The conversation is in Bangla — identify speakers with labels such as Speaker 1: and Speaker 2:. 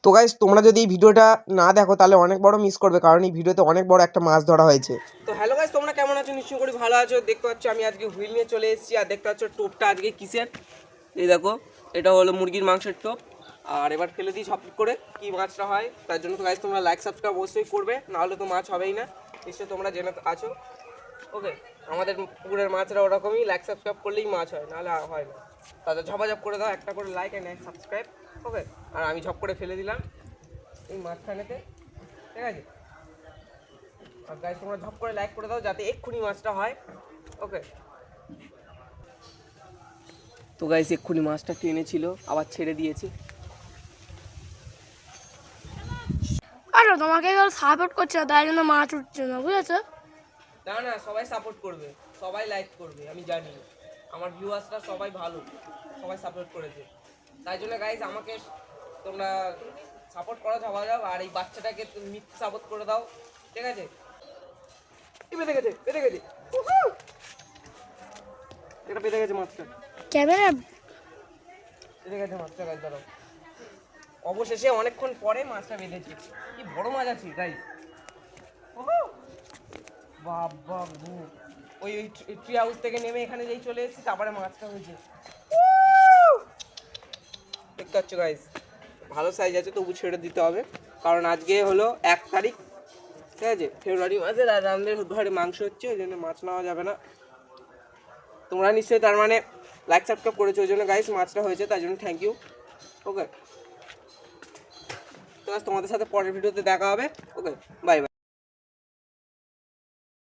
Speaker 1: তো গাইস তোমরা যদি এই ভিডিওটা না দেখো তাহলে অনেক বড় মিস করবে, কারণ এই ভিডিওতে অনেক বড় একটা মাছ ধরা হয়েছে। তো হ্যালো গাইস, তোমরা কেমন আছো? নিশ্চয়ই করি ভালো আছো। দেখতে পাচ্ছ আমি আজকে হুইল নিয়ে চলে এসেছি, আর দেখতে পাচ্ছ টোপটা আজকে কিসের, এই দেখো এটা হলো মুরগির মাংসের টোপ। আর এবার ফেলে দিই ঝপ করে কি মাছটা হয়। তার জন্য তো গাইস তোমরা লাইক সাবস্ক্রাইব অবশ্যই করবে, নাহলে তো মাছ হবেই না, নিশ্চয়ই তোমরা জেনে আছো। ওকে, আমাদের পুকুরের মাছরা ওরকমই, লাইক সাবস্ক্রাইব করলেই মাছ হয়, নাহলে হয় না। তাদের ঝপাঝপ করে দাও, একটা করে লাইক অ্যান্ড সাবস্ক্রাইব। ওকে, আর আমি ঝপ করে ফেলে দিলাম এই মাছখানেতে, ঠিক আছে। আর গাইস তোমরা ঝপ করে লাইক করে দাও যাতে এক্ষুনি মাছটা হয়। ওকে, তো গাইস এক্ষুনি মাছটা টেনেছিল, আবার ছেড়ে দিয়েছে।
Speaker 2: আরে তোমাকে কেউ সাপোর্ট করছে না, তাই জন্য মাছ উঠছে না, বুঝেছো?
Speaker 1: না না, সবাই সাপোর্ট করবে, সবাই লাইক করবে, আমি জানি আমার ভিউয়ার্সরা সবাই ভালো, সবাই সাপোর্ট করেছে। তাই জন্য গাইস আমাকে তোমরা সাপোর্ট করো, যাওয়া যাও। আর এই বাচ্চাটাকে তুমি সাপোর্ট করে দাও, ঠিক আছে। পেতে গেছে, পেতে গেছে, এটা পেতে গেছে মাছটা,
Speaker 2: ক্যামেরা
Speaker 1: পেতে গেছে মাছটা গাইস। দাঁড়াও, অবশেষে অনেকক্ষণ পরে মাছটা বেঁধেছে। কি বড় মাছ আছে গাইস, বাবা গো। ওই ট্রি হাউস থেকে নেমে এখানে যেই চলে এসেছি, তারপরে মাছটা হয়েছে। দেখতে পাচ্ছ গাইস, ভালো সাইজ আছে, তবু ছেড়ে দিতে হবে, কারণ আজকে হলো 1 তারিখ, ঠিক আছে, ফেব্রুয়ারি মাসের। আর আমাদের ঘরে মাংস হচ্ছে, ওই জন্য মাছ নেওয়া যাবে না। তোমরা নিশ্চয়ই তার মানে লাইক সাবস্ক্রাইব করেছো, ওই জন্য গাইস মাছটা হয়েছে, তাই জন্য থ্যাংক ইউ। ওকে, তো তোমাদের সাথে পরের ভিডিওতে দেখা হবে। ওকে, বাই বাই।